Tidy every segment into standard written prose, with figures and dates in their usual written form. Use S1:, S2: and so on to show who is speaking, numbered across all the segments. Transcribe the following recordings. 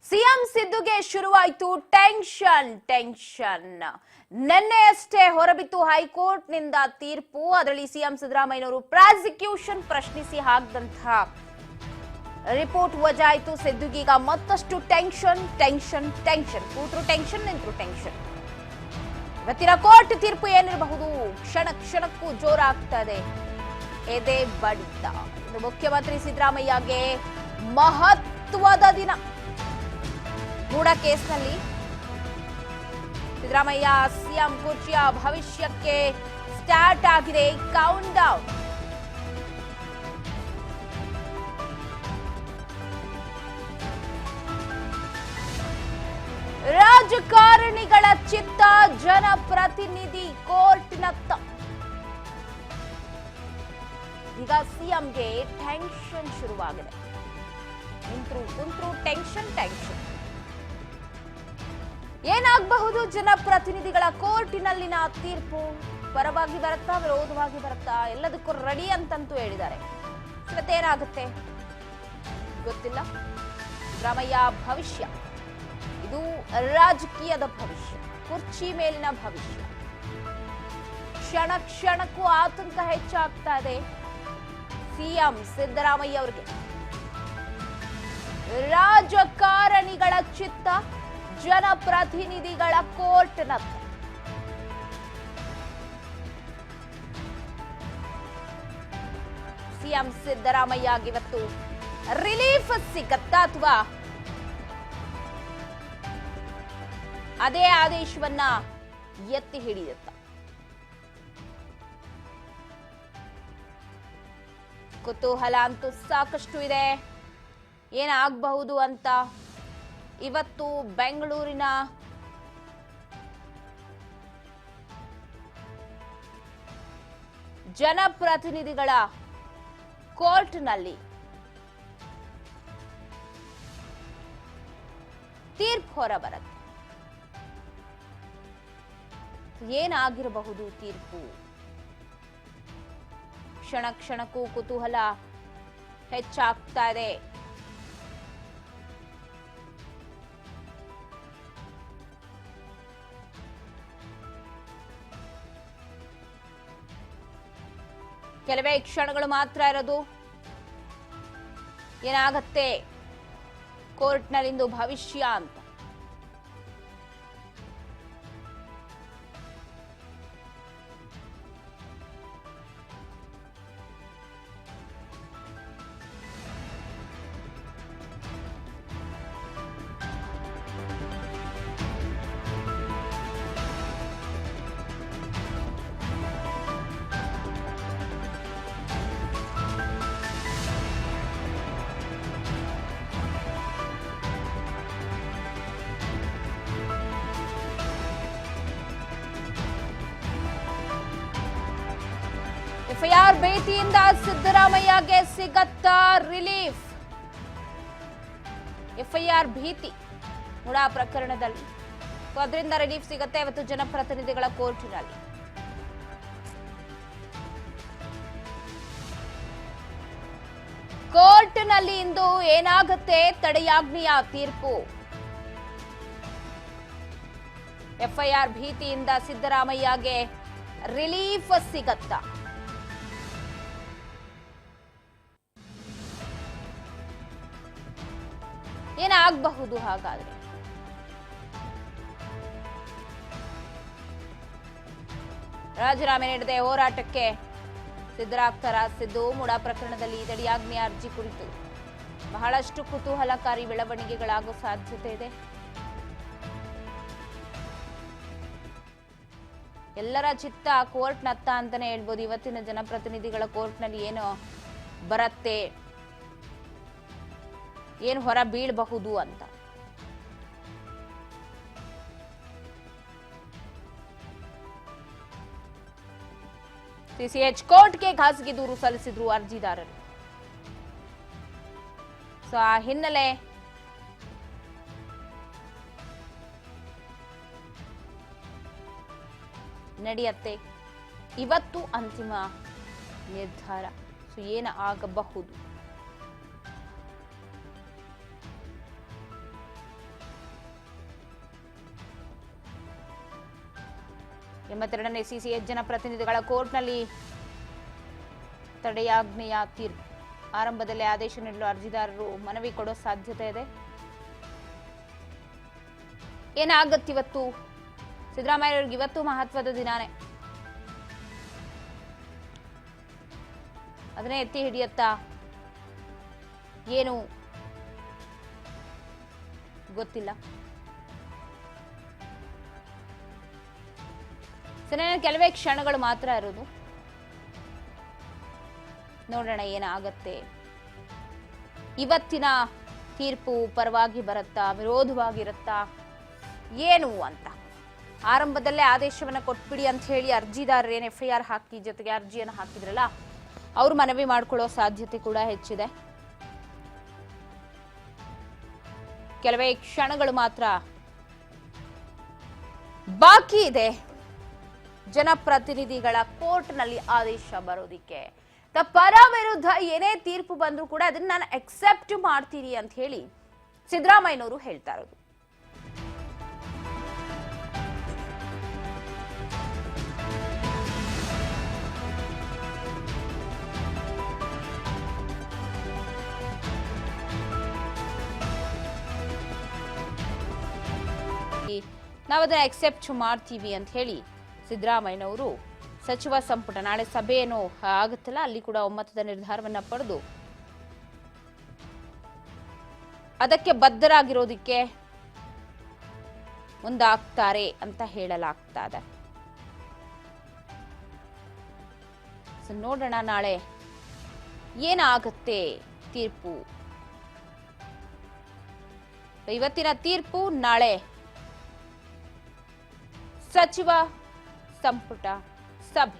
S1: CM ಸಿದ್ದುಗೆ ಶುರುವಾಯಿತು tension. ನಿನ್ನೆಯಷ್ಟೇ ಹೊರಬಿತ್ತು high court ನಿಂದ ತೀರ್ಪು. ಅದರಲ್ಲಿ ಸಿಎಂ ಸಿದ್ದರಾಮಯ್ಯನವರು ಪ್ರಾಸಿಕ್ಯೂಷನ್ ಪ್ರಶ್ನಿಸಿ ಹಾಕಿದಂತಹ ರಿಪೋರ್ಟ್ ವಜಾಯಿತು. ಸಿದ್ದುಗೀಗ ಮತ್ತಷ್ಟು ಟೆನ್ಷನ್. ಕೂತ್ರು ಟೆನ್ಷನ್, ನಿಂತರು ಟೆನ್ಷನ್. ಇವತ್ತಿನ ಕೋರ್ಟ್ ತೀರ್ಪು ಏನಿರಬಹುದು? ಕ್ಷಣಕ್ಕೂ ಜೋರಾಗ್ತದೆ ಎದೆ ಬಡಿತ. ಮುಖ್ಯಮಂತ್ರಿ ಸಿದ್ದರಾಮಯ್ಯಗೆ ಮಹತ್ವದ ದಿನ. ಮೂಡ ಕೇಸ್ನಲ್ಲಿ ಸಿದ್ದರಾಮಯ್ಯ ಸಿಎಂ ಕುರ್ಚಿಯ ಭವಿಷ್ಯಕ್ಕೆ ಸ್ಟಾರ್ಟ್ ಆಗಿದೆ ಕೌಂಟ್ ಡೌನ್. ರಾಜಕಾರಣಿಗಳ ಚಿತ್ತ ಜನಪ್ರತಿನಿಧಿ ಕೋರ್ಟ್ನತ್ತ. ಈಗ ಸಿಎಂಗೆ ಟೆನ್ಷನ್ ಶುರುವಾಗಿದೆ. ನಿಂತ್ರು ಕುಂತ್ರು ಟೆನ್ಷನ್. ಏನಾಗಬಹುದು? ಜನಪ್ರತಿನಿಧಿಗಳ ಕೋರ್ಟಿನಲ್ಲಿನ ತೀರ್ಪು ಪರವಾಗಿ ಬರುತ್ತಾ, ವಿರೋಧವಾಗಿ ಬರುತ್ತಾ, ಎಲ್ಲದಕ್ಕೂ ರೆಡಿ ಅಂತಂತೂ ಹೇಳಿದ್ದಾರೆ. ಇವತ್ತೇನಾಗುತ್ತೆ ಗೊತ್ತಿಲ್ಲ. ಸಿದ್ದರಾಮಯ್ಯ ಭವಿಷ್ಯ ಇದು ರಾಜಕೀಯದ ಭವಿಷ್ಯ, ಕುರ್ಚಿ ಮೇಲಿನ ಭವಿಷ್ಯ. ಕ್ಷಣಕ್ಕೂ ಆತಂಕ ಹೆಚ್ಚಾಗ್ತಾ ಇದೆ ಸಿಎಂ ಸಿದ್ದರಾಮಯ್ಯ ಅವರಿಗೆ. ರಾಜಕಾರಣಿಗಳ ಚಿತ್ತ ಜನಪ್ರತಿನಿಧಿಗಳ ಕೋರ್ಟ್ನತ್ತ. ಸಿಎಂ ಸಿದ್ದರಾಮಯ್ಯಗೆ ಇವತ್ತು ರಿಲೀಫ್ ಸಿಗತ್ತಾ ಅಥವಾ ಅದೇ ಆದೇಶವನ್ನ ಎತ್ತಿ ಹಿಡಿಯುತ್ತ? ಕುತೂಹಲ ಅಂತೂ ಸಾಕಷ್ಟು ಇದೆ. ಏನಾಗಬಹುದು ಅಂತ. ಇವತ್ತು ಬೆಂಗಳೂರಿನ ಜನಪ್ರತಿನಿಧಿಗಳ ಕೋರ್ಟ್ನಲ್ಲಿ ತೀರ್ಪು ಹೊರಬರುತ್ತೆ. ಏನಾಗಿರಬಹುದು ತೀರ್ಪು? ಕ್ಷಣಕ್ಕೂ ಕುತೂಹಲ ಹೆಚ್ಚಾಗ್ತಾ ಇದೆ. ಕೆಲವೇ ಕ್ಷಣಗಳು ಮಾತ್ರ ಇರೋದು. ಏನಾಗತ್ತೆ ಕೋರ್ಟ್ನಲ್ಲಿಂದು ಭವಿಷ್ಯ ಅಂತ. ಎಫ್ಐಆರ್ ಭೀತಿಯಿಂದ ಸಿದ್ದರಾಮಯ್ಯಗೆ ಸಿಗತ್ತಾ ರಿಲೀಫ್? ಎಫ್ಐಆರ್ ಭೀತಿ ಮುಡಾ ಪ್ರಕರಣದಲ್ಲಿ, ಅದರಿಂದ ರಿಲೀಫ್ ಸಿಗತ್ತೆ ಇವತ್ತು ಜನಪ್ರತಿನಿಧಿಗಳ ಕೋರ್ಟಿನಲ್ಲಿ. ಕೋರ್ಟ್ನಲ್ಲಿ ಇಂದು ಏನಾಗುತ್ತೆ? ತಡೆಯಾಜ್ಞೆಯ ತೀರ್ಪು. ಎಫ್ಐಆರ್ ಭೀತಿಯಿಂದ ಸಿದ್ದರಾಮಯ್ಯಗೆ ರಿಲೀಫ್ ಸಿಗತ್ತಾ? ಏನಾಗಬಹುದು ಹಾಗಾದ್ರೆ? ರಾಜೀನಾಮೆ ನೀಡದೆ ಹೋರಾಟಕ್ಕೆ ಸಿದ್ಧರಾಗ್ತಾರಾ ಸಿದ್ದು? ಮುಡಾ ಪ್ರಕರಣದಲ್ಲಿ ತಡೆಯಾಜ್ಞೆ ಅರ್ಜಿ ಕುರಿತು ಬಹಳಷ್ಟು ಕುತೂಹಲಕಾರಿ ಬೆಳವಣಿಗೆಗಳಾಗೋ ಸಾಧ್ಯತೆ ಇದೆ. ಎಲ್ಲರ ಚಿತ್ತ ಕೋರ್ಟ್ನತ್ತ ಅಂತಾನೆ ಹೇಳ್ಬೋದು. ಇವತ್ತಿನ ಜನಪ್ರತಿನಿಧಿಗಳ ಕೋರ್ಟ್ನಲ್ಲಿ ಏನು ಬರತ್ತೆ, ಏನು ಹೊರ ಬೀಳಬಹುದು ಅಂತ. ಸಿಸಿಎಚ್ ಕೋರ್ಟ್ಗೆ ಖಾಸಗಿ ದೂರು ಸಲ್ಲಿಸಿದ್ರು ಅರ್ಜಿದಾರರು. ಸೊ ಆ ಹಿನ್ನೆಲೆ ನಡೆಯುತ್ತೆ ಇವತ್ತು ಅಂತಿಮ ನಿರ್ಧಾರ. ಸೊ ಏನು ಆಗಬಹುದು? 82ನೇ ಸಿಸಿಎ ಜನಪ್ರತಿನಿಧಿಗಳ ಕೋರ್ಟ್ನಲ್ಲಿ ತಡೆಯಾಜ್ಞೆಯ ತೀರ್ಪು. ಆರಂಭದಲ್ಲೇ ಆದೇಶ ನೀಡಲು ಅರ್ಜಿದಾರರು ಮನವಿ ಕೊಡೋ ಸಾಧ್ಯತೆ ಇದೆ. ಏನಾಗತ್ತಿವತ್ತು? ಸಿದ್ದರಾಮಯ್ಯವ್ರಿಗೆ ಇವತ್ತು ಮಹತ್ವದ ದಿನಾನೇ. ಅದನ್ನೇ ಎತ್ತಿ ಹಿಡಿಯತ್ತಾ ಏನು ಗೊತ್ತಿಲ್ಲ. ಕೆಲವೇ ಕ್ಷಣಗಳು ಮಾತ್ರ ಇರೋದು. ನೋಡೋಣ ಏನಾಗತ್ತೆ. ಇವತ್ತಿನ ತೀರ್ಪು ಪರವಾಗಿ ಬರುತ್ತಾ, ವಿರೋಧವಾಗಿರುತ್ತಾ, ಏನು ಅಂತ. ಆರಂಭದಲ್ಲೇ ಆದೇಶವನ್ನ ಕೊಟ್ಬಿಡಿ ಅಂತ ಹೇಳಿ ಅರ್ಜಿದಾರರು ಏನು FIR ಹಾಕಿ ಜೊತೆಗೆ ಅರ್ಜಿಯನ್ನು ಹಾಕಿದ್ರಲ್ಲ, ಅವರು ಮನವಿ ಮಾಡಿಕೊಳ್ಳೋ ಸಾಧ್ಯತೆ ಕೂಡ ಹೆಚ್ಚಿದೆ. ಕೆಲವೇ ಕ್ಷಣಗಳು ಮಾತ್ರ ಬಾಕಿ ಇದೆ ಜನಪ್ರತಿನಿಧಿಗಳ ಕೋರ್ಟ್ನಲ್ಲಿ ಆದೇಶ ಬರೋದಿಕ್ಕೆ. ಪರ ವಿರುದ್ಧ ಏನೇ ತೀರ್ಪು ಬಂದ್ರೂ ಕೂಡ ಅದನ್ನ ನಾನು ಅಕ್ಸೆಪ್ಟ್ ಮಾಡ್ತೀನಿ ಅಂತ ಹೇಳಿ ಸಿದ್ದರಾಮಯ್ಯನವರು ಹೇಳ್ತಾ ಇರೋದು. ನಾವದನ್ನ ಅಕ್ಸೆಪ್ಟ್ ಮಾಡ್ತೀವಿ ಅಂತ ಹೇಳಿ ಸಿದ್ದರಾಮಯ್ಯನವರು ಸಚಿವ ಸಂಪುಟ ನಾಳೆ ಸಭೆ ಏನೋ ಆಗುತ್ತಲ್ಲ, ಅಲ್ಲಿ ಕೂಡ ಒಮ್ಮತದ ನಿರ್ಧಾರವನ್ನ ಪಡೆದು ಅದಕ್ಕೆ ಬದ್ಧರಾಗಿರೋದಿಕ್ಕೆ ಮುಂದಾಗ್ತಾರೆ ಅಂತ ಹೇಳಲಾಗ್ತಾ ಇದೆ. ನೋಡೋಣ ನಾಳೆ ಏನಾಗುತ್ತೆ ತೀರ್ಪು. ಇವತ್ತಿನ ತೀರ್ಪು, ನಾಳೆ ಸಚಿವ ಸಂಪುಟ ಸಭೆ.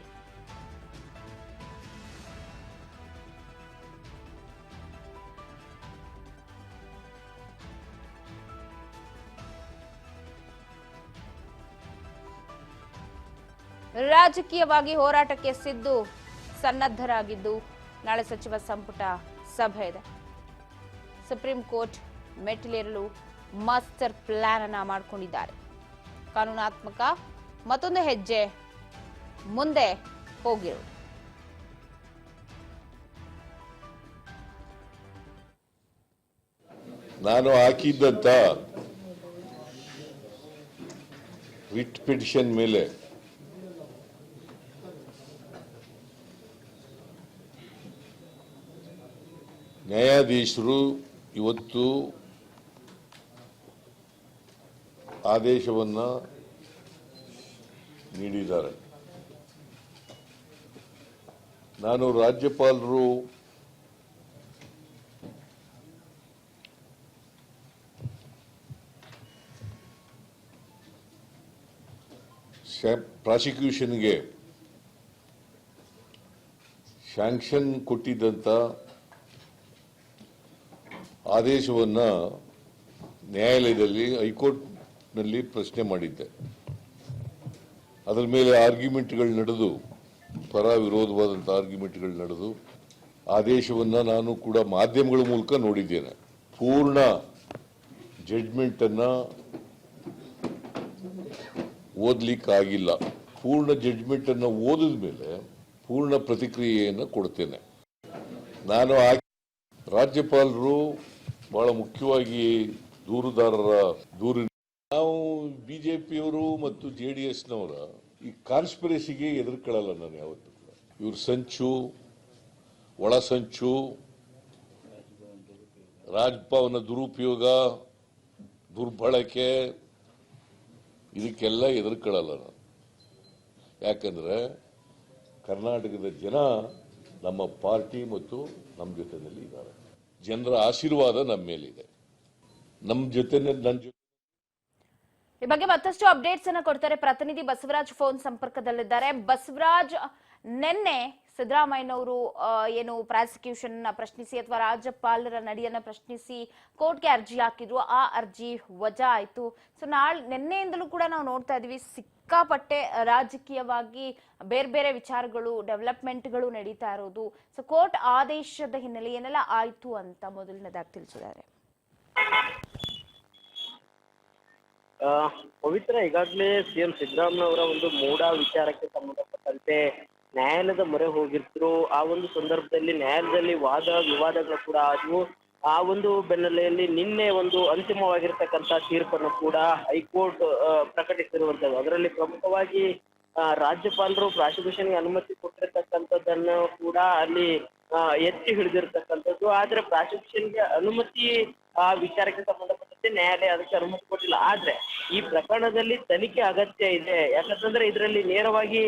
S1: ರಾಜಕೀಯವಾಗಿ ಹೋರಾಟಕ್ಕೆ ಸನ್ನದ್ಧರಾಗಿದ್ದು ನಾಳೆ ಸಚಿವ ಸಂಪುಟ ಸಭೆ ಇದೆ. ಸುಪ್ರೀಂ ಕೋರ್ಟ್ ಮೆಟ್ಟಿಲೇರಲು ಮಾಸ್ಟರ್ ಪ್ಲಾನ್ ಅನ್ನ ಮಾಡಿಕೊಂಡಿದ್ದಾರೆ. ಕಾನೂನಾತ್ಮಕ ಮತ್ತೊಂದು ಹೆಜ್ಜೆ ಮುಂದೆ ಹೋಗಿರುವುದು.
S2: ನಾನು ಹಾಕಿದ್ದಂತ ರಿಟ್ ಪಿಟಿಷನ್ ಮೇಲೆ ನ್ಯಾಯಾಧೀಶರು ಇವತ್ತು ಆದೇಶವನ್ನ ನೀಡಿದ್ದಾರೆ. ನಾನು ರಾಜ್ಯಪಾಲರು ಪ್ರಾಸಿಕ್ಯೂಷನ್ಗೆ ಸ್ಯಾಂಕ್ಷನ್ ಕೊಟ್ಟಿದ್ದಂತ ಆದೇಶವನ್ನ ನ್ಯಾಯಾಲಯದಲ್ಲಿ ಹೈಕೋರ್ಟ್ನಲ್ಲಿ ಪ್ರಶ್ನೆ ಮಾಡಿದ್ದೆ. ಅದರ ಮೇಲೆ ಆರ್ಗ್ಯುಮೆಂಟ್ಗಳು ನಡೆದು, ಪರ ವಿರೋಧವಾದಂಥ ಆರ್ಗ್ಯುಮೆಂಟ್ಗಳು ನಡೆದು, ಆದೇಶವನ್ನ ನಾನು ಕೂಡ ಮಾಧ್ಯಮಗಳ ಮೂಲಕ ನೋಡಿದ್ದೇನೆ. ಪೂರ್ಣ ಜಡ್ಜ್ಮೆಂಟ್ ಅನ್ನ ಓದ್ಲಿಕ್ಕೆ ಆಗಿಲ್ಲ. ಪೂರ್ಣ ಜಡ್ಜ್ಮೆಂಟ್ ಅನ್ನ ಓದಿದ ಮೇಲೆ ಪೂರ್ಣ ಪ್ರತಿಕ್ರಿಯೆಯನ್ನು ಕೊಡ್ತೇನೆ. ನಾನು ರಾಜ್ಯಪಾಲರು ಬಹಳ ಮುಖ್ಯವಾಗಿ ದೂರುದಾರರ ದೂರಿನ ನಾವು ಬಿಜೆಪಿಯವರು ಮತ್ತು JDSನವರ ಈ ಕಾನ್ಸ್ಪಿರಸಿಗೆ ಎದುರ್ಕೊಳ್ಳಲ್ಲ ನಾನು ಯಾವತ್ತೂ. ಇವ್ರ ಸಂಚು, ಒಳ ಸಂಚು, ರಾಜಭವನ ದುರುಪಯೋಗ, ದುರ್ಬಳಕೆ, ಇದಕ್ಕೆಲ್ಲ ಎದುರ್ಕೊಳ್ಳಲ್ಲ ನಾನು. ಯಾಕಂದ್ರೆ ಕರ್ನಾಟಕದ ಜನ ನಮ್ಮ ಪಾರ್ಟಿ ಮತ್ತು ನಮ್ಮ ಜೊತೆಯಲ್ಲಿ ಇದ್ದಾರೆ. ಜನರ ಆಶೀರ್ವಾದ ನಮ್ಮ ಮೇಲಿದೆ. ನಮ್ಮ ಜೊತೆ
S1: ಈ ಬಗ್ಗೆ ಮತ್ತಷ್ಟು ಅಪ್ಡೇಟ್ಸ್ ಅನ್ನ ಕೊಡ್ತಾರೆ ಪ್ರತಿನಿಧಿ ಬಸವರಾಜ್ ಫೋನ್ ಸಂಪರ್ಕದಲ್ಲಿದ್ದಾರೆ. ಬಸವರಾಜ್, ನಿನ್ನೆ ಸಿದ್ದರಾಮಯ್ಯನವರು ಏನು ಪ್ರಾಸಿಕ್ಯೂಷನ್ ಪ್ರಶ್ನಿಸಿ ಅಥವಾ ರಾಜ್ಯಪಾಲರ ನಡೆಯನ್ನ ಪ್ರಶ್ನಿಸಿ ಕೋರ್ಟ್ಗೆ ಅರ್ಜಿ ಹಾಕಿದ್ರು, ಆ ಅರ್ಜಿ ವಜಾ ಆಯ್ತು. ಸೊ ನಿನ್ನೆಯಿಂದಲೂ ಕೂಡ ನಾವು ನೋಡ್ತಾ ಇದೀವಿ ಸಿಕ್ಕಾಪಟ್ಟೆ ರಾಜಕೀಯವಾಗಿ ಬೇರೆ ಬೇರೆ ವಿಚಾರಗಳು, ಡೆವಲಪ್ಮೆಂಟ್ಗಳು ನಡೀತಾ ಇರೋದು. ಸೊ ಕೋರ್ಟ್ ಆದೇಶದ ಹಿನ್ನೆಲೆ ಏನೆಲ್ಲ ಆಯ್ತು ಅಂತ ಮೊದಲನೇದಾಗಿ ತಿಳಿಸಿದ್ದಾರೆ.
S3: ಆ, ಪವಿತ್ರ ಈಗಾಗಲೇ ಸಿಎಂ ಸಿದ್ದರಾಮಯ್ಯ ಒಂದು ಮೂಡ ವಿಚಾರಕ್ಕೆ ಸಂಬಂಧಪಟ್ಟಂತೆ ನ್ಯಾಯಾಲಯದ ಮೊರೆ ಹೋಗಿದ್ರು. ಆ ಒಂದು ಸಂದರ್ಭದಲ್ಲಿ ನ್ಯಾಯಾಲಯದಲ್ಲಿ ವಾದ ವಿವಾದಗಳು ಕೂಡ ಆದವು. ಆ ಒಂದು ಬೆನ್ನಲೆಯಲ್ಲಿ ನಿನ್ನೆ ಒಂದು ಅಂತಿಮವಾಗಿರ್ತಕ್ಕಂಥ ತೀರ್ಪನ್ನು ಕೂಡ ಹೈಕೋರ್ಟ್ ಪ್ರಕಟಿಸಿರುವಂತದ್ದು. ಅದರಲ್ಲಿ ಪ್ರಮುಖವಾಗಿ ರಾಜ್ಯಪಾಲರು ಪ್ರಾಸಿಕ್ಯೂಷನ್ಗೆ ಅನುಮತಿ ಕೊಟ್ಟಿರ್ತಕ್ಕಂಥದ್ದನ್ನು ಕೂಡ ಅಲ್ಲಿ ಎತ್ತಿ ಹಿಡಿದಿರ್ತಕ್ಕಂಥದ್ದು. ಆದ್ರೆ ಪ್ರಾಸಿಕ್ಯೂಷನ್ಗೆ ಅನುಮತಿ ಆ ವಿಚಾರಕ್ಕೆ ಸಂಬಂಧಪಟ್ಟಂತೆ ನ್ಯಾಯಾಲಯ ಅದಕ್ಕೆ ಅನುಮತಿ ಕೊಟ್ಟಿಲ್ಲ. ಆದ್ರೆ ಈ ಪ್ರಕರಣದಲ್ಲಿ ತನಿಖೆ ಅಗತ್ಯ ಇದೆ. ಯಾಕಂತಂದ್ರೆ ಇದರಲ್ಲಿ ನೇರವಾಗಿ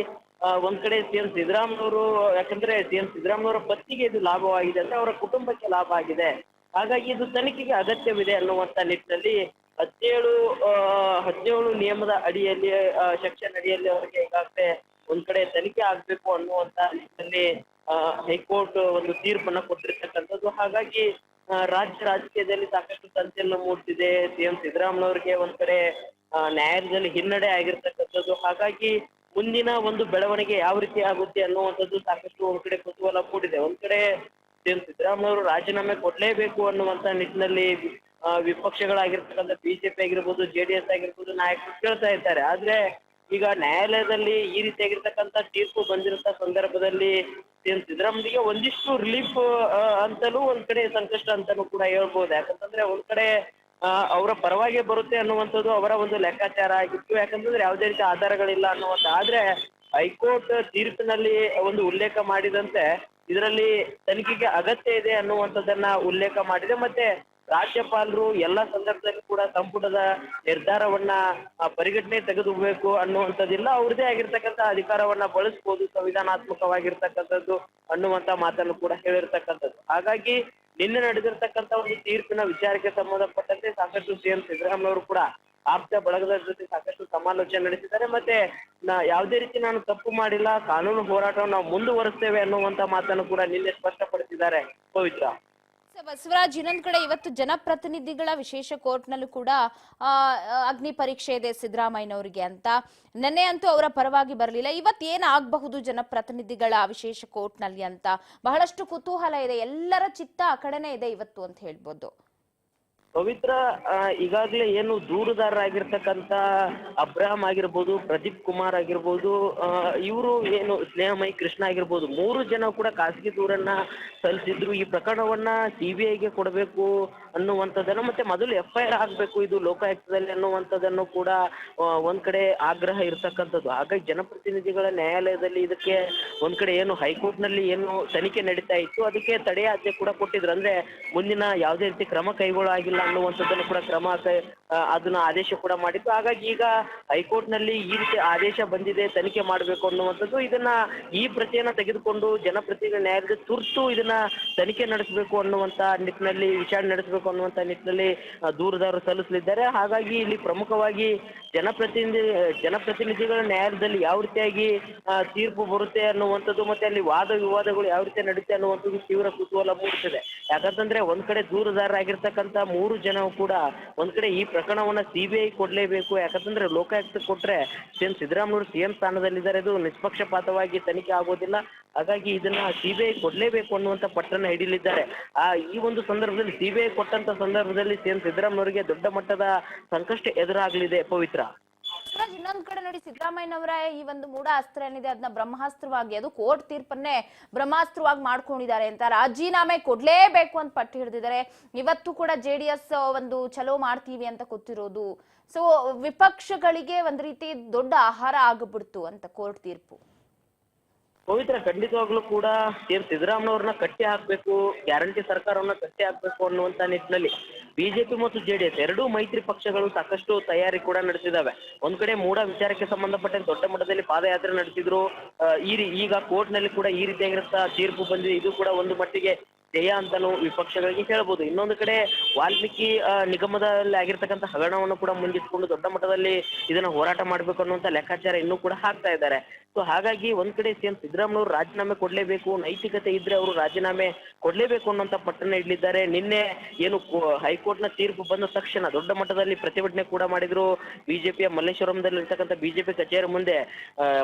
S3: ಒಂದ್ ಕಡೆ ಸಿಎಂ ಸಿದ್ದರಾಮಯ್ಯವರು, ಯಾಕಂದ್ರೆ ಸಿಎಂ ಸಿದ್ದರಾಮಯ್ಯವರ ಪತ್ನಿಗೆ ಇದು ಲಾಭವಾಗಿದೆ ಅಂದ್ರೆ ಅವರ ಕುಟುಂಬಕ್ಕೆ ಲಾಭ ಆಗಿದೆ. ಹಾಗಾಗಿ ಇದು ತನಿಖೆಗೆ ಅಗತ್ಯವಿದೆ ಅನ್ನುವಂತ ನಿಟ್ಟಿನಲ್ಲಿ 17 ನಿಯಮದ ಅಡಿಯಲ್ಲಿ ಸೆಕ್ಷನ್ ಅಡಿಯಲ್ಲಿ ಅವರಿಗೆ ಈಗಾಗಲೇ ಒಂದ್ ಕಡೆ ತನಿಖೆ ಆಗ್ಬೇಕು ಅನ್ನುವಂತ ನಿಟ್ಟಿನಲ್ಲಿ ಹೈಕೋರ್ಟ್ ಒಂದು ತೀರ್ಪನ್ನ ಕೊಟ್ಟಿರ್ತಕ್ಕಂಥದ್ದು. ಹಾಗಾಗಿ ರಾಜಕೀಯದಲ್ಲಿ ಸಾಕಷ್ಟು ಸಂಚಲನ ಮೂಡ್ತಿದೆ. ಸಿಎಂ ಸಿದ್ದರಾಮಯ್ಯವರಿಗೆ ಒಂದ್ ಕಡೆ ನ್ಯಾಯಾಲಯದಲ್ಲಿ ಹಿನ್ನಡೆ ಆಗಿರ್ತಕ್ಕಂಥದ್ದು. ಹಾಗಾಗಿ ಮುಂದಿನ ಒಂದು ಬೆಳವಣಿಗೆ ಯಾವ ರೀತಿ ಆಗುತ್ತೆ ಅನ್ನುವಂಥದ್ದು ಸಾಕಷ್ಟು ಒಂದ್ ಕಡೆ ಕುತೂಹಲ ಮೂಡಿದೆ. ಒಂದ್ ಕಡೆ ಸಿಎಂ ಸಿದ್ದರಾಮಯ್ಯವರು ರಾಜೀನಾಮೆ ಕೊಡ್ಲೇಬೇಕು ಅನ್ನುವಂತ ನಿಟ್ಟಿನಲ್ಲಿ ವಿಪಕ್ಷಗಳಾಗಿರ್ತಕ್ಕಂಥ ಬಿಜೆಪಿ ಆಗಿರ್ಬೋದು, ಜೆಡಿಎಸ್ ಆಗಿರ್ಬೋದು ನಾಯಕರು ಕೇಳ್ತಾ ಇದ್ದಾರೆ. ಆದ್ರೆ ಈಗ ನ್ಯಾಯಾಲಯದಲ್ಲಿ ಈ ರೀತಿಯಾಗಿರ್ತಕ್ಕಂಥ ತೀರ್ಪು ಬಂದಿರೋ ಸಂದರ್ಭದಲ್ಲಿ ಸಿಎಂ ಸಿದ್ದರಾಮಯ್ಯಗೆ ಒಂದಿಷ್ಟು ರಿಲೀಫ್ ಅಂತಲೂ ಒಂದ್ ಕಡೆ ಸಂಕಷ್ಟ ಅಂತಾನೂ ಕೂಡ ಹೇಳ್ಬೋದು. ಯಾಕಂತಂದ್ರೆ ಒಂದ್ ಕಡೆ ಅವರ ಪರವಾಗಿ ಬರುತ್ತೆ ಅನ್ನುವಂಥದ್ದು ಅವರ ಒಂದು ಲೆಕ್ಕಾಚಾರ ಆಗಿತ್ತು. ಯಾಕಂತಂದ್ರೆ ಯಾವುದೇ ರೀತಿ ಆಧಾರಗಳಿಲ್ಲ ಅನ್ನುವಂಥ. ಆದ್ರೆ ಹೈಕೋರ್ಟ್ ತೀರ್ಪಿನಲ್ಲಿ ಒಂದು ಉಲ್ಲೇಖ ಮಾಡಿದಂತೆ ಇದರಲ್ಲಿ ತನಿಖೆಗೆ ಅಗತ್ಯ ಇದೆ ಅನ್ನುವಂಥದ್ದನ್ನ ಉಲ್ಲೇಖ ಮಾಡಿದೆ. ಮತ್ತೆ ರಾಜ್ಯಪಾಲರು ಎಲ್ಲ ಸಂದರ್ಭದಲ್ಲಿ ಕೂಡ ಸಂಪುಟದ ನಿರ್ಧಾರವನ್ನ ಪರಿಗಣನೆ ತೆಗೆದುಬೇಕು ಅನ್ನುವಂಥದ್ದಿಲ್ಲ. ಅವ್ರದೇ ಆಗಿರ್ತಕ್ಕಂಥ ಅಧಿಕಾರವನ್ನ ಬಳಸ್ಬೋದು ಸಂವಿಧಾನಾತ್ಮಕವಾಗಿರ್ತಕ್ಕಂಥದ್ದು ಅನ್ನುವಂತ ಮಾತನ್ನು ಕೂಡ ಹೇಳಿರ್ತಕ್ಕಂಥದ್ದು. ಹಾಗಾಗಿ ನಿನ್ನೆ ನಡೆದಿರ್ತಕ್ಕಂಥ ಒಂದು ತೀರ್ಪಿನ ವಿಚಾರಕ್ಕೆ ಸಂಬಂಧಪಟ್ಟಂತೆ ಸಾಕಷ್ಟು ಸಿಎಂ ಸಿದ್ದರಾಮಯ್ಯವರು ಕೂಡ ಆಪ್ತ ಬಳಗದ ಜೊತೆ ಸಾಕಷ್ಟು ಸಮಾಲೋಚನೆ ನಡೆಸಿದ್ದಾರೆ. ಮತ್ತೆ ಯಾವುದೇ ರೀತಿ ನಾನು ತಪ್ಪು ಮಾಡಿಲ್ಲ, ಕಾನೂನು ಹೋರಾಟವನ್ನು ನಾವು ಮುಂದುವರಿಸ್ತೇವೆ ಅನ್ನುವಂತ ಮಾತನ್ನು ಕೂಡ ನಿನ್ನೆ ಸ್ಪಷ್ಟಪಡಿಸಿದ್ದಾರೆ. ಪವಿತ್ರ
S1: ಬಸವರಾಜ್, ಇನ್ನೊಂದ್ ಕಡೆ ಇವತ್ತು ಜನಪ್ರತಿನಿಧಿಗಳ ವಿಶೇಷ ಕೋರ್ಟ್ ನಲ್ಲೂ ಕೂಡ ಅಗ್ನಿ ಪರೀಕ್ಷೆ ಇದೆ ಸಿದ್ದರಾಮಯ್ಯನವರಿಗೆ ಅಂತ. ನೆನ್ನೆ ಅಂತೂ ಅವರ ಪರವಾಗಿ ಬರಲಿಲ್ಲ. ಇವತ್ತು ಏನಾಗಬಹುದು ಜನಪ್ರತಿನಿಧಿಗಳ ವಿಶೇಷ ಕೋರ್ಟ್ ನಲ್ಲಿ ಅಂತ ಬಹಳಷ್ಟು ಕುತೂಹಲ ಇದೆ. ಎಲ್ಲರ ಚಿತ್ತ ಆ ಕಡೆನೇ ಇದೆ ಇವತ್ತು ಅಂತ ಹೇಳ್ಬೋದು.
S3: ಪವಿತ್ರ, ಈಗಾಗಲೇ ಏನು ದೂರುದಾರರಾಗಿರ್ತಕ್ಕಂಥ ಅಬ್ರಾಹಂ ಆಗಿರ್ಬೋದು, ಪ್ರದೀಪ್ ಕುಮಾರ್ ಆಗಿರ್ಬೋದು, ಇವರು ಏನು ಸ್ನೇಹಮಯಿ ಕೃಷ್ಣ ಆಗಿರ್ಬೋದು, 3 ಜನ ಕೂಡ ಖಾಸಗಿ ದೂರನ್ನ ಸಲ್ಲಿಸಿದ್ರು. ಈ ಪ್ರಕರಣವನ್ನ CBIಗೆ ಕೊಡಬೇಕು ಅನ್ನುವಂಥದ್ದನ್ನು, ಮತ್ತೆ ಮೊದಲು FIR ಆಗ್ಬೇಕು ಇದು ಲೋಕಾಯುಕ್ತದಲ್ಲಿ ಅನ್ನುವಂಥದ್ದನ್ನು ಕೂಡ ಒಂದ್ ಕಡೆ ಆಗ್ರಹ ಇರ್ತಕ್ಕಂಥದ್ದು. ಹಾಗಾಗಿ ಜನಪ್ರತಿನಿಧಿಗಳ ನ್ಯಾಯಾಲಯದಲ್ಲಿ ಇದಕ್ಕೆ ಒಂದ್ ಕಡೆ ಏನು ಹೈಕೋರ್ಟ್ ನಲ್ಲಿ ಏನು ತನಿಖೆ ನಡೀತಾ ಇತ್ತು ಅದಕ್ಕೆ ತಡೆಯಾಜ್ಞೆ ಕೂಡ ಕೊಟ್ಟಿದ್ರು. ಅಂದ್ರೆ ಮುಂದಿನ ಯಾವುದೇ ರೀತಿ ಕ್ರಮ ಕೈಗೊಳ್ಳಾಗಿಲ್ಲ ಅನ್ನುವಂಥದ್ದನ್ನು ಕೂಡ ಅದನ್ನ ಆದೇಶ ಕೂಡ ಮಾಡಿತ್ತು. ಹಾಗಾಗಿ ಈಗ ಹೈಕೋರ್ಟ್ ನಲ್ಲಿ ಈ ರೀತಿ ಆದೇಶ ಬಂದಿದೆ, ತನಿಖೆ ಮಾಡಬೇಕು ಅನ್ನುವಂಥದ್ದು. ಇದನ್ನ ಈ ಪ್ರತಿಯನ್ನ ತೆಗೆದುಕೊಂಡು ಜನಪ್ರತಿನಿಧಿ ನ್ಯಾಯಾಲಯದ ತುರ್ತು ಇದನ್ನ ತನಿಖೆ ನಡೆಸಬೇಕು ಅನ್ನುವಂತ ನಿಟ್ಟಿನಲ್ಲಿ, ವಿಚಾರಣೆ ನಡೆಸಬೇಕು ಅನ್ನುವಂತ ನಿಟ್ಟಿನಲ್ಲಿ ದೂರುದಾರರು ಸಲ್ಲಿಸಲಿದ್ದಾರೆ. ಹಾಗಾಗಿ ಇಲ್ಲಿ ಪ್ರಮುಖವಾಗಿ ಜನಪ್ರತಿನಿಧಿಗಳ ನ್ಯಾಯಾಲಯದಲ್ಲಿ ಯಾವ ರೀತಿಯಾಗಿ ತೀರ್ಪು ಬರುತ್ತೆ ಅನ್ನುವಂಥದ್ದು, ಮತ್ತೆ ಅಲ್ಲಿ ವಾದ ವಿವಾದಗಳು ಯಾವ ರೀತಿ ನಡೀತೆ ಅನ್ನುವಂಥದ್ದು ತೀವ್ರ ಕುತೂಹಲ ಮೂಡಿಸಿದೆ. ಯಾಕಂತಂದ್ರೆ ಒಂದ್ ಕಡೆ ದೂರುದಾರರಾಗಿರ್ತಕ್ಕಂಥ 3 ಜನ ಕೂಡ ಒಂದ್ ಕಡೆ ಈ ಪ್ರಕರಣವನ್ನ CBI ಕೊಡ್ಲೇಬೇಕು. ಯಾಕಂತಂದ್ರೆ ಲೋಕಾಯುಕ್ತ ಕೊಟ್ರೆ ಸಿಎಂ ಸಿದ್ದರಾಮಯ್ಯವರು CM ಸ್ಥಾನದಲ್ಲಿದ್ದಾರೆ, ಇದು ನಿಷ್ಪಕ್ಷಪಾತವಾಗಿ ತನಿಖೆ ಆಗೋದಿಲ್ಲ. ಹಾಗಾಗಿ ಇದನ್ನ CBI ಕೊಡ್ಲೇಬೇಕು ಅನ್ನುವಂತ ಪಟ್ಟನ್ನ ಹಿಡಿಲಿದ್ದಾರೆ. ಈ ಒಂದು ಸಂದರ್ಭದಲ್ಲಿ CBI ಕೊಟ್ಟಂತ ಸಂದರ್ಭದಲ್ಲಿ ಸಿಎಂ ಸಿದ್ದರಾಮಯ್ಯವರಿಗೆ ದೊಡ್ಡ ಮಟ್ಟದ ಸಂಕಷ್ಟ ಎದುರಾಗಲಿದೆ. ಪವಿತ್ರ,
S1: ಇನ್ನೊಂದ್ ಕಡೆ ನೋಡಿ, ಸಿದ್ದರಾಮಯ್ಯನವರ ಈ ಒಂದು ಮೂಢ ಅಸ್ತ್ರ ಏನಿದೆ ಅದನ್ನ ಬ್ರಹ್ಮಾಸ್ತ್ರವಾಗಿ, ಅದು ಕೋರ್ಟ್ ತೀರ್ಪನ್ನೇ ಬ್ರಹ್ಮಾಸ್ತ್ರವಾಗಿ ಮಾಡ್ಕೊಂಡಿದ್ದಾರೆ ಅಂತ ರಾಜೀನಾಮೆ ಕೊಡ್ಲೇಬೇಕು ಅಂತ ಪಟ್ಟು ಹಿಡಿದಿದ್ದಾರೆ. ಇವತ್ತು ಕೂಡ JDS ಒಂದು ಚಲೋ ಮಾಡ್ತೀವಿ ಅಂತ ಗೊತ್ತಿರೋದು. ಸೊ ವಿಪಕ್ಷಗಳಿಗೆ ಒಂದ್ ರೀತಿ ದೊಡ್ಡ ಆಹಾರ ಆಗ್ಬಿಡ್ತು ಅಂತ ಕೋರ್ಟ್ ತೀರ್ಪು.
S3: ಪವಿತ್ರ, ಖಂಡಿತವಾಗ್ಲೂ ಕೂಡ ಸಿಎಂ ಸಿದ್ದರಾಮಯ್ಯವ್ರನ್ನ ಕಟ್ಟಿ ಹಾಕ್ಬೇಕು, ಗ್ಯಾರಂಟಿ ಸರ್ಕಾರವನ್ನ ಕಟ್ಟಿ ಹಾಕ್ಬೇಕು ಅನ್ನುವಂತ ನಿಟ್ಟಿನಲ್ಲಿ ಬಿಜೆಪಿ ಮತ್ತು JDS ಎರಡೂ ಮೈತ್ರಿ ಪಕ್ಷಗಳು ಸಾಕಷ್ಟು ತಯಾರಿ ಕೂಡ ನಡೆಸಿದಾವೆ. ಒಂದ್ ಕಡೆ ಮೂಡ ವಿಚಾರಕ್ಕೆ ಸಂಬಂಧಪಟ್ಟಂತೆ ದೊಡ್ಡ ಮಟ್ಟದಲ್ಲಿ ಪಾದಯಾತ್ರೆ ನಡೆಸಿದ್ರು. ಈಗ ಕೋರ್ಟ್ ನಲ್ಲಿ ಕೂಡ ಈ ರೀತಿಯಾಗಿರುತ್ತ ತೀರ್ಪು ಬಂದಿದೆ. ಇದು ಕೂಡ ಒಂದು ಮಟ್ಟಿಗೆ ಜಯ ಅಂತಾನು ವಿಪಕ್ಷಗಳಿಗೆ ಹೇಳ್ಬೋದು. ಇನ್ನೊಂದು ಕಡೆ ವಾಲ್ಮೀಕಿ ನಿಗಮದಲ್ಲಿ ಆಗಿರ್ತಕ್ಕಂಥ ಹಗರಣವನ್ನು ಕೂಡ ಮುಂದಿಟ್ಕೊಂಡು ದೊಡ್ಡ ಮಟ್ಟದಲ್ಲಿ ಇದನ್ನ ಹೋರಾಟ ಮಾಡ್ಬೇಕು ಅನ್ನುವಂತ ಲೆಕ್ಕಾಚಾರ ಇನ್ನೂ ಕೂಡ ಹಾಕ್ತಾ ಇದ್ದಾರೆ. ಸೊ ಹಾಗಾಗಿ ಒಂದ್ ಕಡೆ ಸಿಎಂ ಸಿದ್ದರಾಮಯ್ಯವರು ರಾಜೀನಾಮೆ ಕೊಡ್ಲೇಬೇಕು, ನೈತಿಕತೆ ಇದ್ರೆ ಅವರು ರಾಜೀನಾಮೆ ಕೊಡ್ಲೇಬೇಕು ಅನ್ನುವಂತ ಪಟ್ಟನ್ನ ಇಡ್ಲಿದ್ದಾರೆ. ನಿನ್ನೆ ಏನು ಹೈಕೋರ್ಟ್ ನ ತೀರ್ಪು ಬಂದ ತಕ್ಷಣ ದೊಡ್ಡ ಮಟ್ಟದಲ್ಲಿ ಪ್ರತಿಭಟನೆ ಕೂಡ ಮಾಡಿದ್ರು. ಬಿಜೆಪಿಯ ಮಲ್ಲೇಶ್ವರಂದಲ್ಲಿ ಇರ್ತಕ್ಕಂಥ ಬಿಜೆಪಿ ಕಚೇರಿ ಮುಂದೆ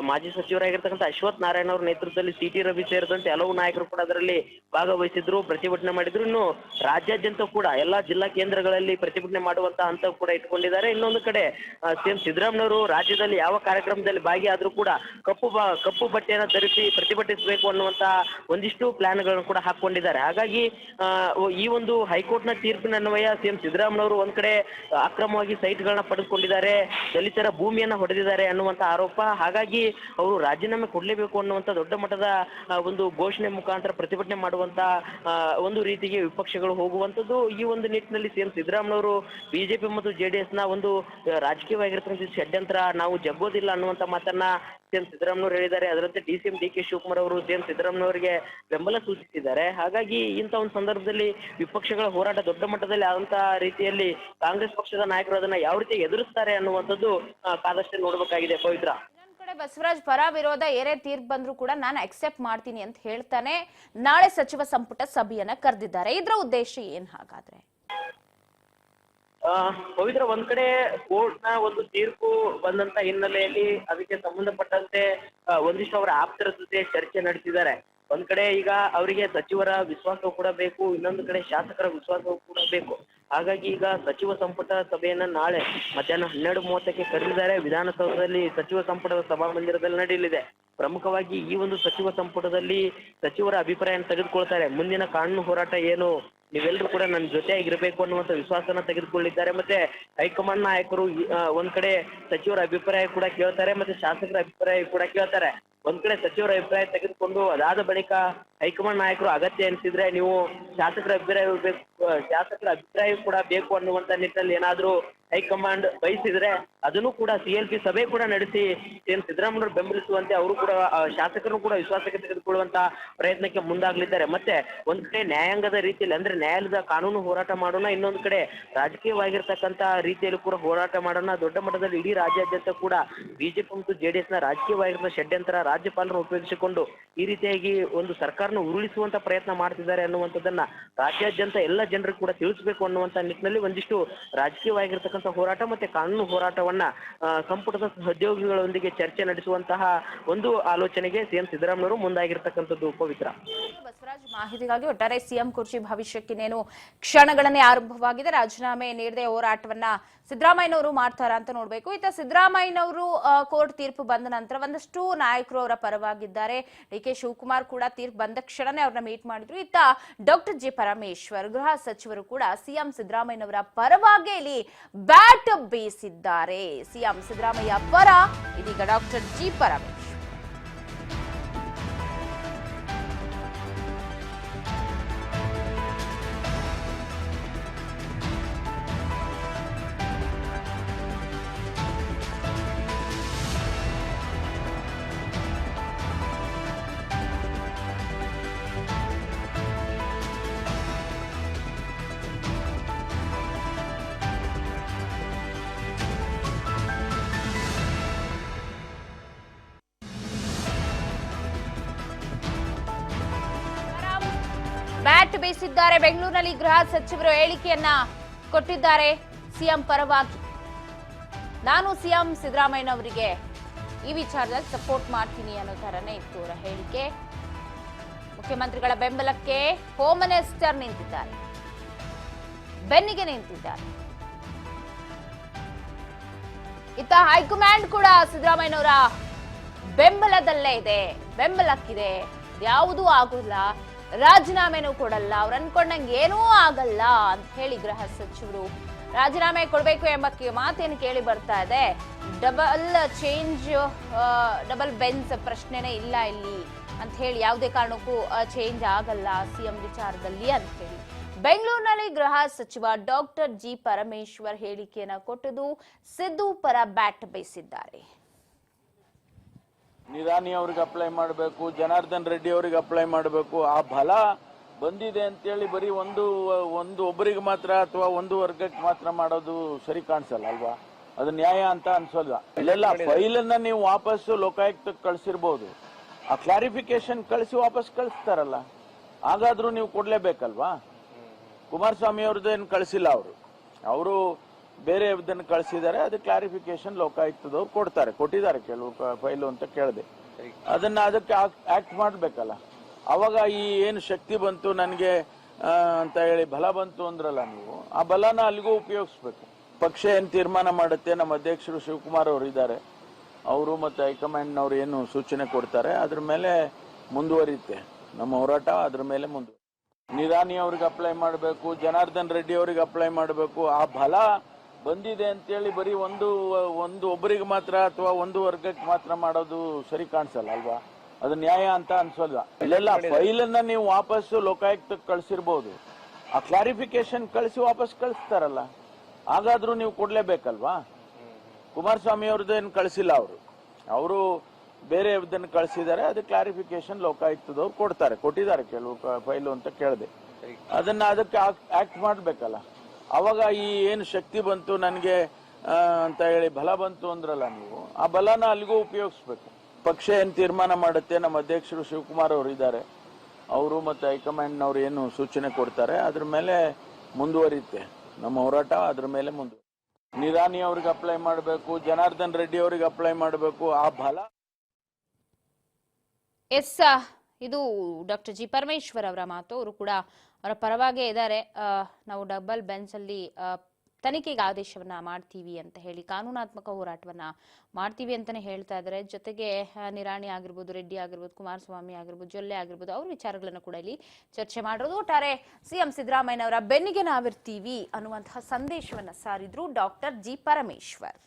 S3: ಮಾಜಿ ಸಚಿವರಾಗಿರ್ತಕ್ಕಂಥ ಅಶ್ವಥ್ ನಾರಾಯಣ ಅವರ ನೇತೃತ್ವದಲ್ಲಿ CT ರವಿ ಸೇರಿದಂತೆ ಹಲವು ನಾಯಕರು ಕೂಡ ಅದರಲ್ಲಿ ಭಾಗವಹಿಸಿದ್ರು. ಮಾಡಿದ್ರು, ಪ್ರತಿಭಟನೆ ಮಾಡಿದ್ರು. ಇನ್ನು ರಾಜ್ಯಾದ್ಯಂತ ಕೂಡ ಎಲ್ಲಾ ಜಿಲ್ಲಾ ಕೇಂದ್ರಗಳಲ್ಲಿ ಪ್ರತಿಭಟನೆ ಮಾಡುವಂತ ಹಂತ ಕೂಡ ಇಟ್ಕೊಂಡಿದ್ದಾರೆ. ಇನ್ನೊಂದು ಕಡೆ ಸಿಎಂ ಸಿದ್ದರಾಮಯ್ಯನವರು ರಾಜ್ಯದಲ್ಲಿ ಯಾವ ಕಾರ್ಯಕ್ರಮದಲ್ಲಿ ಭಾಗಿಯಾದ್ರೂ ಕೂಡ ಕಪ್ಪು ಬಟ್ಟೆಯನ್ನ ಧರಿಸಿ ಪ್ರತಿಭಟಿಸಬೇಕು ಅನ್ನುವಂತ ಒಂದಿಷ್ಟು ಪ್ಲಾನ್ಗಳನ್ನು ಕೂಡ ಹಾಕೊಂಡಿದ್ದಾರೆ. ಹಾಗಾಗಿ ಈ ಒಂದು ಹೈಕೋರ್ಟ್ ನ ತೀರ್ಪಿನ ಅನ್ವಯ ಸಿಎಂ ಸಿದ್ದರಾಮಯ್ಯನವರು ಒಂದ್ ಕಡೆ ಅಕ್ರಮವಾಗಿ ಸೈಟ್ಗಳನ್ನ ಪಡೆದುಕೊಂಡಿದ್ದಾರೆ, ದಲಿತರ ಭೂಮಿಯನ್ನ ಹೊಡೆದಿದ್ದಾರೆ ಅನ್ನುವಂತ ಆರೋಪ. ಹಾಗಾಗಿ ಅವರು ರಾಜೀನಾಮೆ ಕೊಡ್ಲೇಬೇಕು ಅನ್ನುವಂತ ದೊಡ್ಡ ಮಟ್ಟದ ಒಂದು ಘೋಷಣೆ ಮುಖಾಂತರ ಪ್ರತಿಭಟನೆ ಮಾಡುವಂತ ಒಂದು ರೀತಿಗೆ ವಿಪಕ್ಷಗಳು ಹೋಗುವಂತದ್ದು. ಈ ಒಂದು ನಿಟ್ಟಿನಲ್ಲಿ ಸಿಎಂ ಸಿದ್ದರಾಮಯ್ಯನವರು ಬಿಜೆಪಿ ಮತ್ತು ಜೆಡಿಎಸ್ ನ ಒಂದು ರಾಜಕೀಯವಾಗಿರ್ತಕ್ಕಂಥ ಷಡ್ಯಂತ್ರ ನಾವು ಜಗ್ಗೋದಿಲ್ಲ ಅನ್ನುವಂತ ಮಾತನ್ನ ಸಿಎಂ ಸಿದ್ದರಾಮಯ್ಯನವರು ಹೇಳಿದ್ದಾರೆ. ಅದರಂತೆ ಡಿಸಿಎಂ ಡಿ ಕೆ ಶಿವಕುಮಾರ್ ಅವರು ಸಿಎಂ ಸಿದ್ದರಾಮಯ್ಯನವರಿಗೆ ಬೆಂಬಲ ಸೂಚಿಸಿದ್ದಾರೆ. ಹಾಗಾಗಿ ಇಂಥ ಒಂದು ಸಂದರ್ಭದಲ್ಲಿ ವಿಪಕ್ಷಗಳ ಹೋರಾಟ ದೊಡ್ಡ ಮಟ್ಟದಲ್ಲಿ ಆದಂತ ರೀತಿಯಲ್ಲಿ ಕಾಂಗ್ರೆಸ್ ಪಕ್ಷದ ನಾಯಕರು ಅದನ್ನ ಯಾವ ರೀತಿ ಎದುರಿಸ್ತಾರೆ ಅನ್ನುವಂಥದ್ದು ಕಾದಷ್ಟೇ ನೋಡ್ಬೇಕಾಗಿದೆ. ಪವಿತ್ರ,
S1: ಬಸವರಾಜ್ ಪರ ವಿರೋಧ ಏನೇ ತೀರ್ಪು ಬಂದ್ರೂ ಕೂಡ ನಾನು ಅಕ್ಸೆಪ್ಟ್ ಮಾಡ್ತೀನಿ ಅಂತ ಹೇಳ್ತಾನೆ. ನಾಳೆ ಸಚಿವ ಸಂಪುಟ ಸಭೆಯನ್ನ ಕರೆದಿದ್ದಾರೆ. ಇದರ ಉದ್ದೇಶ ಏನ್ ಹಾಗಾದ್ರೆ?
S3: ಪವಿತ್ರ, ಒಂದ್ ಕಡೆ ಕೋರ್ಟ್ ನ ಒಂದು ತೀರ್ಪು ಬಂದಂತ ಹಿನ್ನೆಲೆಯಲ್ಲಿ ಅದಕ್ಕೆ ಸಂಬಂಧಪಟ್ಟಂತೆ ಒಂದಿಷ್ಟು ಅವರ ಆಪ್ತರ ಜೊತೆ ಚರ್ಚೆ ನಡೆಸಿದ್ದಾರೆ. ಒಂದ್ ಕಡೆ ಈಗ ಅವರಿಗೆ ಸಚಿವರ ವಿಶ್ವಾಸವೂ ಕೂಡ ಬೇಕು, ಇನ್ನೊಂದು ಕಡೆ ಶಾಸಕರ ವಿಶ್ವಾಸವೂ ಕೂಡ ಬೇಕು. ಹಾಗಾಗಿ ಈಗ ಸಚಿವ ಸಂಪುಟ ಸಭೆಯನ್ನ ನಾಳೆ ಮಧ್ಯಾಹ್ನ 12:30ಕ್ಕೆ ಕರೆದಿದ್ದಾರೆ. ವಿಧಾನಸೌಧದಲ್ಲಿ ಸಚಿವ ಸಂಪುಟದ ಸಭಾಮಂದಿರದಲ್ಲಿ ನಡೆಯಲಿದೆ. ಪ್ರಮುಖವಾಗಿ ಈ ಒಂದು ಸಚಿವ ಸಂಪುಟದಲ್ಲಿ ಸಚಿವರ ಅಭಿಪ್ರಾಯ ತೆಗೆದುಕೊಳ್ತಾರೆ. ಮುಂದಿನ ಕಾನೂನು ಹೋರಾಟ ಏನು, ನೀವೆಲ್ಲರೂ ಕೂಡ ನನ್ನ ಜೊತೆಯಾಗಿರ್ಬೇಕು ಅನ್ನುವಂಥ ವಿಶ್ವಾಸನ ತೆಗೆದುಕೊಳ್ಳಿದ್ದಾರೆ. ಮತ್ತೆ ಹೈಕಮಾಂಡ್ ನಾಯಕರು ಒಂದ್ ಕಡೆ ಸಚಿವರ ಅಭಿಪ್ರಾಯ ಕೂಡ ಕೇಳ್ತಾರೆ, ಮತ್ತೆ ಶಾಸಕರ ಅಭಿಪ್ರಾಯ ಕೂಡ ಕೇಳ್ತಾರೆ. ಒಂದ್ ಕಡೆ ಸಚಿವರ ಅಭಿಪ್ರಾಯ ತೆಗೆದುಕೊಂಡು ಅದಾದ ಬಳಿಕ ಹೈಕಮಾಂಡ್ ನಾಯಕರು ಅಗತ್ಯ ಅನಿಸಿದ್ರೆ ನೀವು ಶಾಸಕರ ಅಭಿಪ್ರಾಯ ಕೂಡ ಬೇಕು ಅನ್ನುವಂತ ನಿಟ್ಟಿನಲ್ಲಿ ಏನಾದ್ರೂ ಹೈಕಮಾಂಡ್ ಬಯಸಿದ್ರೆ ಅದನ್ನು ಕೂಡ ಸಿಎಲ್ಪಿ ಸಭೆ ಕೂಡ ನಡೆಸಿ ಸಿಎಂ ಸಿದ್ದರಾಮಯ್ಯವರು ಬೆಂಬಲಿಸುವಂತೆ ಅವರು ಕೂಡ ಶಾಸಕರು ಕೂಡ ವಿಶ್ವಾಸಕ್ಕೆ ತೆಗೆದುಕೊಳ್ಳುವಂತ ಪ್ರಯತ್ನಕ್ಕೆ ಮುಂದಾಗಲಿದ್ದಾರೆ. ಮತ್ತೆ ಒಂದ್ ಕಡೆ ನ್ಯಾಯಾಂಗದ ರೀತಿಯಲ್ಲಿ ಅಂದ್ರೆ ನ್ಯಾಯಾಲಯದ ಕಾನೂನು ಹೋರಾಟ ಮಾಡೋಣ, ಇನ್ನೊಂದು ಕಡೆ ರಾಜಕೀಯವಾಗಿರ್ತಕ್ಕಂತ ರೀತಿಯಲ್ಲಿ ಕೂಡ ಹೋರಾಟ ಮಾಡೋಣ. ದೊಡ್ಡ ಮಟ್ಟದಲ್ಲಿ ಇಡೀ ರಾಜ್ಯಾದ್ಯಂತ ಕೂಡ ಬಿಜೆಪಿ ಮತ್ತು ಜೆಡಿಎಸ್ ನ ರಾಜಕೀಯವಾಗಿರುವ ಷಡ್ಯಂತ್ರ ರಾಜ್ಯಪಾಲರನ್ನು ಉಪಯೋಗಿಸಿಕೊಂಡು ಈ ರೀತಿಯಾಗಿ ಒಂದು ಸರ್ಕಾರನ ಉರುಳಿಸುವಂತ ಪ್ರಯತ್ನ ಮಾಡ್ತಿದ್ದಾರೆ ಅನ್ನುವಂಥದ್ದನ್ನ ರಾಜ್ಯಾದ್ಯಂತ ಎಲ್ಲ ಜನರಿಗೆ ಕೂಡ ತಿಳಿಸಬೇಕು ಅನ್ನುವಂತ ನಿಟ್ಟಿನಲ್ಲಿ ಒಂದಿಷ್ಟು ರಾಜಕೀಯವಾಗಿರ್ತಕ್ಕಂಥ ಹೋರಾಟ ಮತ್ತೆ ಕಾನೂನು ಹೋರಾಟವನ್ನ ಸಂಪುಟದ ಸಹೋದ್ಯೋಗಿಗಳೊಂದಿಗೆ ಚರ್ಚೆ ನಡೆಸುವಂತಹ ಒಂದು ಆಲೋಚನೆಗೆ ಸಿಎಂ ಸಿದ್ದರಾಮಯ್ಯವರು ಮುಂದಾಗಿರ್ತಕ್ಕಂಥದ್ದು. ಪವಿತ್ರ,
S1: ಬಸವರಾಜ್ ಮಾಹಿತಿಗಾಗಿ ಒಟ್ಟಾರೆ ಸಿಎಂ ಕುರ್ಚಿ ಭವಿಷ್ಯಕ್ಕಿನೇನು ಕ್ಷಣಗಳನ್ನೇ ಆರಂಭವಾಗಿದೆ. ರಾಜೀನಾಮೆ ನೀಡದೆ ಹೋರಾಟವನ್ನ ಸಿದ್ದರಾಮಯ್ಯನವರು ಮಾಡ್ತಾರ ಅಂತ ನೋಡ್ಬೇಕು. ಇತ್ತ ಸಿದ್ದರಾಮಯ್ಯನವರು ಕೋರ್ಟ್ ತೀರ್ಪು ಬಂದ ನಂತರ ಒಂದಷ್ಟು ನಾಯಕರು ಅವರ ಪರವಾಗಿದ್ದಾರೆ. ಡಿ ಕೆ ಶಿವಕುಮಾರ್ ಕೂಡ ತೀರ್ಪು ಬಂದ ಕ್ಷಣನೇ ಅವ್ರನ್ನ ಮೀಟ್ ಮಾಡಿದ್ರು. ಇತ್ತ ಡಾಕ್ಟರ್ ಜಿ ಪರಮೇಶ್ವರ್ ಗೃಹ ಸಚಿವರು ಕೂಡ ಸಿಎಂ ಸಿದ್ದರಾಮಯ್ಯನವರ ಪರವಾಗಿ ಇಲ್ಲಿ ಬ್ಯಾಟ್ ಬೀಸಿದ್ದಾರೆ. ಸಿಎಂ ಸಿದ್ದರಾಮಯ್ಯ ಪರ ಇದೀಗ ಡಾಕ್ಟರ್ ಜಿ ಪರಮೇಶ್ವರ್. ಬ್ಯಾಟ್ ಬೀಸಿದ್ದಾರೆ. ಬೆಂಗಳೂರಿನಲ್ಲಿ ಗೃಹ ಸಚಿವರು ಹೇಳಿಕೆಯನ್ನ ಕೊಟ್ಟಿದ್ದಾರೆ. ಸಿಎಂ ಪರವಾಗಿ ನಾನು ಸಿಎಂ ಸಿದ್ದರಾಮಯ್ಯನವರಿಗೆ ಈ ವಿಚಾರದಲ್ಲಿ ಸಪೋರ್ಟ್ ಮಾಡ್ತೀನಿ ಅನ್ನೋ ತರನೇ ಇತ್ತು ಅವರ ಹೇಳಿಕೆ. ಮುಖ್ಯಮಂತ್ರಿಗಳ ಬೆಂಬಲಕ್ಕೆ ಹೋಮ್ ಮಿನಿಸ್ಟರ್ ನಿಂತಿದ್ದಾರೆ, ಬೆನ್ನಿಗೆ ನಿಂತಿದ್ದಾರೆ. ಇತ್ತ ಹೈಕಮಾಂಡ್ ಕೂಡ ಸಿದ್ದರಾಮಯ್ಯನವರ ಬೆಂಬಲದಲ್ಲೇ ಇದೆ, ಬೆಂಬಲಕ್ಕಿದೆ. ಯಾವುದೂ ಆಗುಲ್ಲ, ರಾಜೀನಾಮೆನೂ ಕೊಡಲ್ಲ, ಅವ್ರು ಅನ್ಕೊಂಡಂಗೆ ಏನೂ ಆಗಲ್ಲ ಅಂತ ಹೇಳಿ ಗೃಹ ಸಚಿವರು ರಾಜೀನಾಮೆ ಕೊಡಬೇಕು ಎಂಬ ಮಾತೇನು ಕೇಳಿ ಬರ್ತಾ ಇದೆ. ಡಬಲ್ ಬೆಂಚ್ ಪ್ರಶ್ನೆನೇ ಇಲ್ಲ ಇಲ್ಲಿ ಅಂತ ಹೇಳಿ, ಯಾವುದೇ ಕಾರಣಕ್ಕೂ ಚೇಂಜ್ ಆಗಲ್ಲ ಸಿಎಂ ವಿಚಾರದಲ್ಲಿ ಅಂತ ಹೇಳಿ ಬೆಂಗಳೂರಿನಲ್ಲಿ ಗೃಹ ಸಚಿವ ಡಾಕ್ಟರ್ ಜಿ ಪರಮೇಶ್ವರ್ ಹೇಳಿಕೆಯನ್ನ ಕೊಟ್ಟದು. ಸಿದ್ದು ಪರ ಬ್ಯಾಟ್ ಬೀಸಿದ್ದಾರೆ.
S4: ನಿರಾನಿ ಅವ್ರಿಗೆ ಅಪ್ಲೈ ಮಾಡಬೇಕು, ಜನಾರ್ದನ್ ರೆಡ್ಡಿ ಅವ್ರಿಗೆ ಅಪ್ಲೈ ಮಾಡಬೇಕು. ಆ ಬಲ ಬಂದಿದೆ ಅಂತೇಳಿ ಬರೀ ಒಂದು ಒಬ್ಬರಿಗೆ ಮಾತ್ರ ಅಥವಾ ಒಂದು ವರ್ಗಕ್ಕೆ ಮಾತ್ರ ಮಾಡೋದು ಸರಿ ಕಾಣಿಸಲ್ಲ ಅಲ್ವಾ? ಅದು ನ್ಯಾಯ ಅಂತ ಅನ್ಸೋಲ್ಲ. ಇಲ್ಲೆಲ್ಲ ಫೈಲನ್ನ ನೀವು ವಾಪಸ್ಸು ಲೋಕಾಯುಕ್ತಕ್ಕೆ ಕಳಿಸಿರ್ಬೋದು, ಆ ಕ್ಲಾರಿಫಿಕೇಶನ್ ಕಳಿಸಿ ವಾಪಸ್ ಕಳಿಸ್ತಾರಲ್ಲ, ಹಾಗಾದ್ರೂ ನೀವು ಕೊಡ್ಲೇಬೇಕಲ್ವಾ? ಕುಮಾರಸ್ವಾಮಿ ಅವ್ರದ್ದೇನು ಕಳಿಸಿಲ್ಲ, ಅವರು ಬೇರೆ ಇದನ್ನು ಕಳಿಸಿದ್ದಾರೆ. ಅದು ಕ್ಲಾರಿಫಿಕೇಶನ್ ಲೋಕಾಯುಕ್ತದವ್ರು ಕೊಟ್ಟಿದ್ದಾರೆ ಕೆಲವು ಫೈಲು ಅಂತ ಕೇಳಿದೆ. ಅದಕ್ಕೆ ಆಕ್ಟ್ ಮಾಡ್ಬೇಕಲ್ಲ. ಅವಾಗ ಈ ಏನು ಶಕ್ತಿ ಬಂತು ನನಗೆ ಅಂತ ಹೇಳಿ ಬಲ ಬಂತು ಅಂದ್ರಲ್ಲ ನೀವು, ಆ ಬಲನ ಅಲ್ಲಿಗೂ ಉಪಯೋಗಿಸ್ಬೇಕು. ಪಕ್ಷ ಏನು ತೀರ್ಮಾನ ಮಾಡುತ್ತೆ, ನಮ್ಮ ಅಧ್ಯಕ್ಷರು ಶಿವಕುಮಾರ್ ಅವರು ಇದ್ದಾರೆ, ಅವರು ಮತ್ತು ಹೈಕಮಾಂಡ್ನವ್ರು ಏನು ಸೂಚನೆ ಕೊಡ್ತಾರೆ ಅದ್ರ ಮೇಲೆ ಮುಂದುವರಿಯುತ್ತೆ ನಮ್ಮ ಹೋರಾಟ. ಅದ್ರ ಮೇಲೆ ನಿರಾಣಿ ಅವ್ರಿಗೆ ಅಪ್ಲೈ ಮಾಡಬೇಕು, ಜನಾರ್ದನ್ ರೆಡ್ಡಿ ಅವ್ರಿಗೆ ಅಪ್ಲೈ ಮಾಡಬೇಕು. ಆ ಬಲ ಬಂದಿದೆ ಅಂತೇಳಿ ಬರೀ ಒಂದು ಒಬ್ಬರಿಗೆ ಮಾತ್ರ ಅಥವಾ ಒಂದು ವರ್ಗಕ್ಕೆ ಮಾತ್ರ ಮಾಡೋದು ಸರಿ ಕಾಣಿಸಲ್ಲ ಅಲ್ವಾ? ಅದು ನ್ಯಾಯ ಅಂತ ಅನ್ಸೋಲ್ಲ. ಇಲ್ಲೆಲ್ಲ ಫೈಲನ್ನ ನೀವು ವಾಪಸ್ಸು ಲೋಕಾಯುಕ್ತಕ್ಕೆ ಕಳಿಸಿರ್ಬೋದು, ಆ ಕ್ಲಾರಿಫಿಕೇಶನ್ ಕಳಿಸಿ ವಾಪಸ್ ಕಳಿಸ್ತಾರಲ್ಲ, ಹಾಗಾದ್ರೂ ನೀವು ಕೊಡ್ಲೇಬೇಕಲ್ವಾ? ಕುಮಾರಸ್ವಾಮಿ ಅವ್ರದ್ದೇನು ಕಳಿಸಿಲ್ಲ, ಅವರು ಬೇರೆ ಇದನ್ನು ಕಳಿಸಿದ್ದಾರೆ, ಅದು ಕ್ಲಾರಿಫಿಕೇಶನ್ ಲೋಕಾಯುಕ್ತದವ್ರು ಕೊಟ್ಟಿದ್ದಾರೆ ಕೆಲವು ಫೈಲು ಅಂತ ಕೇಳಿದೆ. ಅದಕ್ಕೆ ಆಕ್ಟ್ ಮಾಡ್ಬೇಕಲ್ಲ. ಅವಾಗ ಈ ಏನು ಶಕ್ತಿ ಬಂತು ನನಗೆ ಅಂತ ಹೇಳಿ ಬಲ ಬಂತು ಅಂದ್ರಲ್ಲ ನೀವು, ಆ ಬಲನ ಅಲ್ಲಿಗೂ ಉಪಯೋಗಿಸ್ಬೇಕು. ಪಕ್ಷ ಏನು ತೀರ್ಮಾನ ಮಾಡುತ್ತೆ, ನಮ್ಮ ಅಧ್ಯಕ್ಷರು ಶಿವಕುಮಾರ್ ಅವರು ಇದ್ದಾರೆ, ಅವರು ಮತ್ತು ಹೈಕಮಾಂಡ್ನವ್ರು ಏನು ಸೂಚನೆ ಕೊಡ್ತಾರೆ ಅದ್ರ ಮೇಲೆ ಮುಂದುವರಿಯುತ್ತೆ ನಮ್ಮ ಹೋರಾಟ. ಅದ್ರ ಮೇಲೆ ನಿರಾಣಿ ಅವ್ರಿಗೆ ಅಪ್ಲೈ ಮಾಡಬೇಕು, ಜನಾರ್ದನ್ ರೆಡ್ಡಿ ಅವ್ರಿಗೆ ಅಪ್ಲೈ ಮಾಡಬೇಕು. ಆ ಬಲ
S1: ಇದು ಡಾಕ್ಟರ್ ಜಿ ಪರಮೇಶ್ವರ್ ಅವರ ಮಾತು. ಅವರು ಕೂಡ ಅವರ ಪರವಾಗೇ ಇದ್ದಾರೆ. ನಾವು ಡಬಲ್ ಬೆಂಚ್ ಅಲ್ಲಿ ತನಿಖೆಗೆ ಆದೇಶವನ್ನ ಮಾಡ್ತೀವಿ ಅಂತ ಹೇಳಿ ಕಾನೂನಾತ್ಮಕ ಹೋರಾಟವನ್ನ ಮಾಡ್ತೀವಿ ಅಂತಾನೆ ಹೇಳ್ತಾ ಇದ್ದಾರೆ. ಜೊತೆಗೆ ನಿರಾಣಿ ಆಗಿರ್ಬೋದು, ರೆಡ್ಡಿ ಆಗಿರ್ಬೋದು, ಕುಮಾರಸ್ವಾಮಿ ಆಗಿರ್ಬೋದು, ಜೊಲ್ಲೆ ಆಗಿರ್ಬೋದು, ಅವ್ರ ವಿಚಾರಗಳನ್ನ ಕೂಡ ಇಲ್ಲಿ ಚರ್ಚೆ ಮಾಡಿರೋದು. ಒಟ್ಟಾರೆ ಸಿಎಂ ಸಿದ್ದರಾಮಯ್ಯನವರ ಬೆನ್ನಿಗೆ ನಾವಿರ್ತೀವಿ ಅನ್ನುವಂತಹ ಸಂದೇಶವನ್ನ ಸಾರಿದ್ರು ಡಾಕ್ಟರ್ ಜಿ ಪರಮೇಶ್ವರ್.